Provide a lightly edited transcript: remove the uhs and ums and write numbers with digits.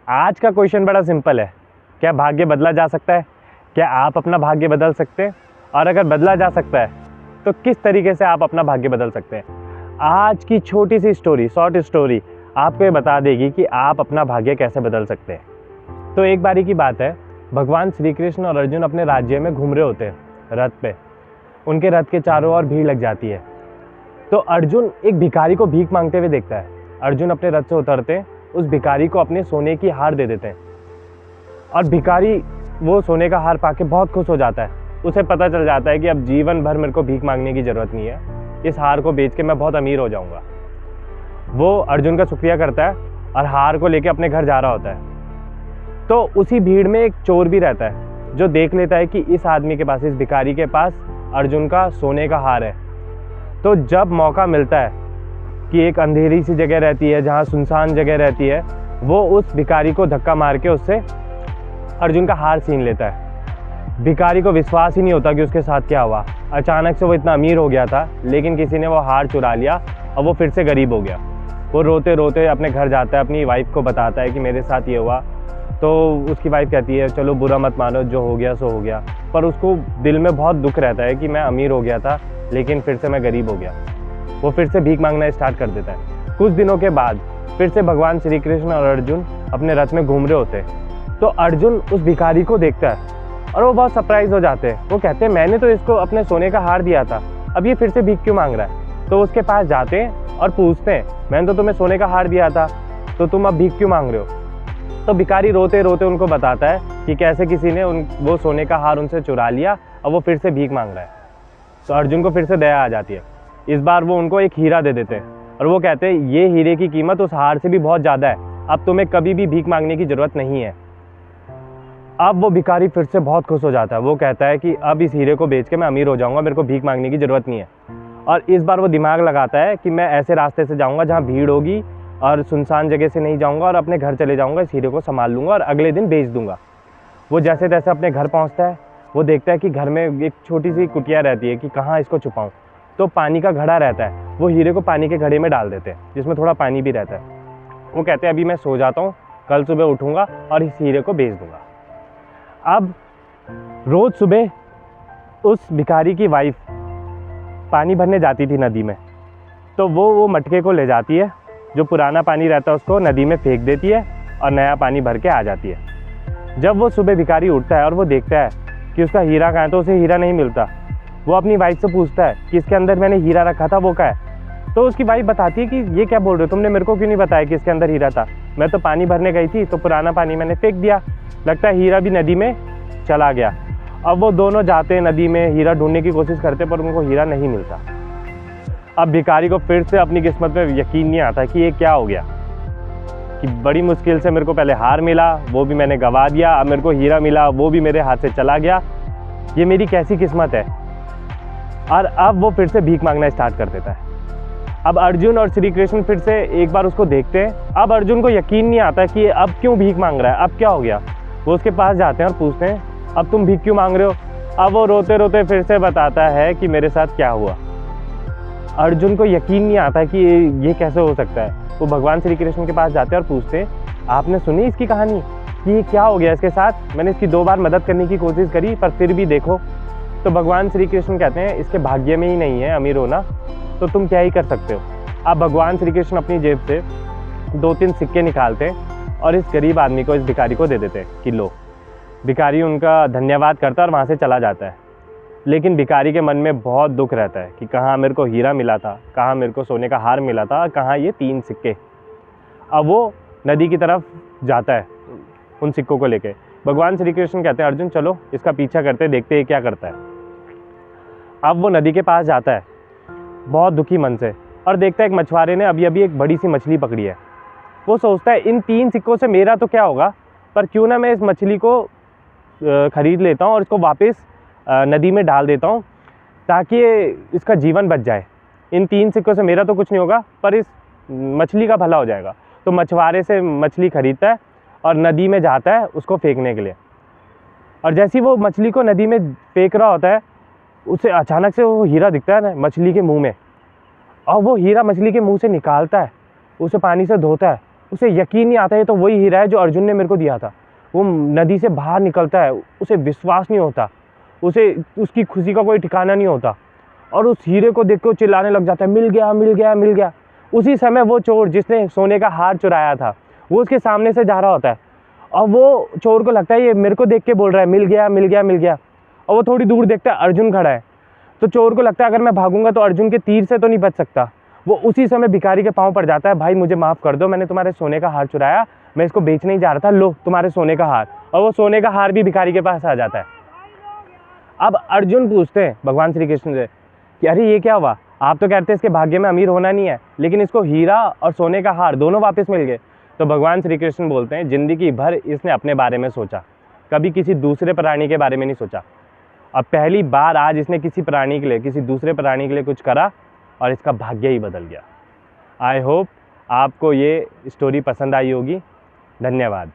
आज का क्वेश्चन बड़ा सिंपल है। क्या भाग्य बदला जा सकता है? क्या आप अपना भाग्य बदल सकते हैं? और अगर बदला जा सकता है तो किस तरीके से आप अपना भाग्य बदल सकते हैं? आज की छोटी सी स्टोरी, शॉर्ट स्टोरी आपको ये बता देगी कि आप अपना भाग्य कैसे बदल सकते हैं। तो एक बारी की बात है, भगवान श्री कृष्ण और अर्जुन अपने राज्य में घूम रहे होते हैं रथ पे। उनके रथ के चारों ओर भीड़ लग जाती है। तो अर्जुन एक भिखारी को भीख मांगते हुए देखता है। अर्जुन अपने रथ से उतरते हैं, उस भिखारी को अपने सोने की हार दे देते हैं और भिखारी वो सोने का हार पाके बहुत खुश हो जाता है। उसे पता चल जाता है कि अब जीवन भर मेरे को भीख मांगने की ज़रूरत नहीं है, इस हार को बेच के मैं बहुत अमीर हो जाऊंगा। वो अर्जुन का शुक्रिया करता है और हार को लेके अपने घर जा रहा होता है। तो उसी भीड़ में एक चोर भी रहता है जो देख लेता है कि इस आदमी के पास, इस भिखारी के पास अर्जुन का सोने का हार है। तो जब मौका मिलता है कि एक अंधेरी सी जगह रहती है, जहाँ सुनसान जगह रहती है, वो उस भिखारी को धक्का मार के उससे अर्जुन का हार छीन लेता है। भिखारी को विश्वास ही नहीं होता कि उसके साथ क्या हुआ। अचानक से वो इतना अमीर हो गया था, लेकिन किसी ने वो हार चुरा लिया और वो फिर से गरीब हो गया। वो रोते रोते अपने घर जाता है, अपनी वाइफ को बताता है कि मेरे साथ ये हुआ। तो उसकी वाइफ कहती है चलो बुरा मत मानो, जो हो गया सो हो गया। पर उसको दिल में बहुत दुख रहता है कि मैं अमीर हो गया था, लेकिन फिर से मैं गरीब हो गया। वो फिर से भीख मांगना स्टार्ट कर देता है। कुछ दिनों के बाद फिर से भगवान श्री कृष्ण और अर्जुन अपने रथ में घूम रहे होते हैं। तो अर्जुन उस भिखारी को देखता है और वो बहुत सरप्राइज हो जाते हैं। वो कहते हैं मैंने तो इसको अपने सोने का हार दिया था, अब ये फिर से भीख क्यों मांग रहा है? तो उसके पास जाते हैं और पूछते हैं मैंने तो तुम्हें सोने का हार दिया था, तो तुम अब भीख क्यों मांग रहे हो? तो भिखारी रोते रोते उनको बताता है कि कैसे किसी ने वो सोने का हार उनसे चुरा लिया और वो फिर से भीख मांग रहा है। तो अर्जुन को फिर से दया आ जाती है। इस बार वो उनको एक हीरा दे देते हैं और वो कहते हैं ये हीरे की कीमत उस हार से भी बहुत ज़्यादा है, अब तुम्हें कभी भी भीख मांगने की ज़रूरत नहीं है। अब वो भिखारी फिर से बहुत खुश हो जाता है। वो कहता है कि अब इस हीरे को बेच के मैं अमीर हो जाऊंगा, मेरे को भीख मांगने की ज़रूरत नहीं है। और इस बार वो दिमाग लगाता है कि मैं ऐसे रास्ते से जाऊंगा जहाँ भीड़ होगी और सुनसान जगह से नहीं जाऊंगा और अपने घर चले जाऊंगा, इस हीरे को संभाल लूँगा और अगले दिन बेच दूंगा। वो जैसे तैसे अपने घर पहुँचता है। वो देखता है कि घर में एक छोटी सी कुटिया रहती है कि कहाँ इसको छुपाऊँ। तो पानी का घड़ा रहता है, वो हीरे को पानी के घड़े में डाल देते हैं जिसमें थोड़ा पानी भी रहता है। वो कहते हैं अभी मैं सो जाता हूँ, कल सुबह उठूँगा और इस हीरे को बेच दूँगा। अब रोज़ सुबह उस भिखारी की वाइफ पानी भरने जाती थी नदी में। तो वो मटके को ले जाती है, जो पुराना पानी रहता है उसको नदी में फेंक देती है और नया पानी भर के आ जाती है। जब वो सुबह भिखारी उठता है और वो देखता है कि उसका हीरा कहाँ है, तो उसे हीरा नहीं मिलता। वो अपनी वाइफ से पूछता है कि इसके अंदर मैंने हीरा रखा था, वो क्या है? तो उसकी वाइफ बताती है कि ये क्या बोल रहे हो, तुमने मेरे को क्यों नहीं बताया कि इसके अंदर हीरा था? मैं तो पानी भरने गई थी तो पुराना पानी मैंने फेंक दिया, लगता है हीरा भी नदी में चला गया। अब वो दोनों जाते हैं नदी में, हीरा ढूंढने की कोशिश करते पर उनको हीरा नहीं मिलता। अब भिखारी को फिर से अपनी किस्मत पे यकीन नहीं आता कि ये क्या हो गया, कि बड़ी मुश्किल से मेरे को पहले हार मिला, वो भी मैंने गंवा दिया, अब मेरे को हीरा मिला, वो भी मेरे हाथ से चला गया, ये मेरी कैसी किस्मत है। और अब वो फिर से भीख मांगना स्टार्ट कर देता है। अब अर्जुन और श्री कृष्ण फिर से एक बार उसको देखते हैं। अब अर्जुन को यकीन नहीं आता कि अब क्यों भीख मांग रहा है, अब क्या हो गया। वो उसके पास जाते हैं और पूछते हैं अब तुम भीख क्यों मांग रहे हो? अब वो रोते रोते फिर से बताता है कि मेरे साथ क्या हुआ। अर्जुन को यकीन नहीं आता कि ये कैसे हो सकता है। वो भगवान श्री कृष्ण के पास जाते हैं और पूछते हैं आपने सुनी इसकी कहानी कि ये क्या हो गया इसके साथ? मैंने इसकी 2 बार मदद करने की कोशिश करी पर फिर भी देखो। तो भगवान श्री कृष्ण कहते हैं इसके भाग्य में ही नहीं है अमीर होना, तो तुम क्या ही कर सकते हो। अब भगवान श्री कृष्ण अपनी जेब से 2-3 सिक्के निकालते और इस गरीब आदमी को, इस भिखारी को दे देते कि लो। भिखारी उनका धन्यवाद करता और वहाँ से चला जाता है। लेकिन भिखारी के मन में बहुत दुख रहता है कि कहाँ मेरे को हीरा मिला था, कहाँ मेरे को सोने का हार मिला था, कहाँ ये 3 सिक्के। अब वो नदी की तरफ जाता है उन सिक्कों को लेके। भगवान श्री कृष्ण कहते हैं अर्जुन चलो इसका पीछा करते, देखते हैं क्या करता है। अब वो नदी के पास जाता है बहुत दुखी मन से और देखता है एक मछुआरे ने अभी अभी एक बड़ी सी मछली पकड़ी है। वो सोचता है इन 3 सिक्कों से मेरा तो क्या होगा, पर क्यों ना मैं इस मछली को ख़रीद लेता हूँ और इसको वापस नदी में डाल देता हूँ ताकि इसका जीवन बच जाए। इन 3 सिक्कों से मेरा तो कुछ नहीं होगा पर इस मछली का भला हो जाएगा। तो मछुआरे से मछली खरीदता है और नदी में जाता है उसको फेंकने के लिए। और जैसे ही वो मछली को नदी में फेंक रहा होता है, उसे अचानक से वो हीरा दिखता है ना मछली के मुंह में, और वो हीरा मछली के मुंह से निकालता है, उसे पानी से धोता है उसे यकीन नहीं आता है तो वही हीरा है जो अर्जुन ने मेरे को दिया था। वो नदी से बाहर निकलता है, उसे विश्वास नहीं होता, उसे उसकी खुशी का कोई ठिकाना नहीं होता, और उस हीरे को देख के वो चिल्लाने लग जाता है, मिल गया मिल गया मिल गया। उसी समय वो चोर जिसने सोने का हार चुराया था वो उसके सामने से जा रहा होता है, और वो चोर को लगता है ये मेरे को देख के बोल रहा है मिल गया मिल गया मिल गया। और वो थोड़ी दूर देखता है अर्जुन खड़ा है, तो चोर को लगता है अगर मैं भागूंगा तो अर्जुन के तीर से तो नहीं बच सकता। वो उसी समय भिखारी के पाँव पड़ जाता है, भाई मुझे माफ़ कर दो, मैंने तुम्हारे सोने का हार चुराया, मैं इसको बेचने ही जा रहा था, लो तुम्हारे सोने का हार। और वो सोने का हार भी भिखारी के पास आ जाता है। अब अर्जुन पूछते हैं भगवान श्री कृष्ण से कि अरे ये क्या हुआ, आप तो कहते हैं इसके भाग्य में अमीर होना नहीं है, लेकिन इसको हीरा और सोने का हार दोनों वापस मिल गए। तो भगवान श्री कृष्ण बोलते हैं जिंदगी भर इसने अपने बारे में सोचा, कभी किसी दूसरे प्राणी के बारे में नहीं सोचा। अब पहली बार आज इसने किसी प्राणी के लिए, किसी दूसरे प्राणी के लिए कुछ करा और इसका भाग्य ही बदल गया। आई होप आपको ये स्टोरी पसंद आई होगी। धन्यवाद।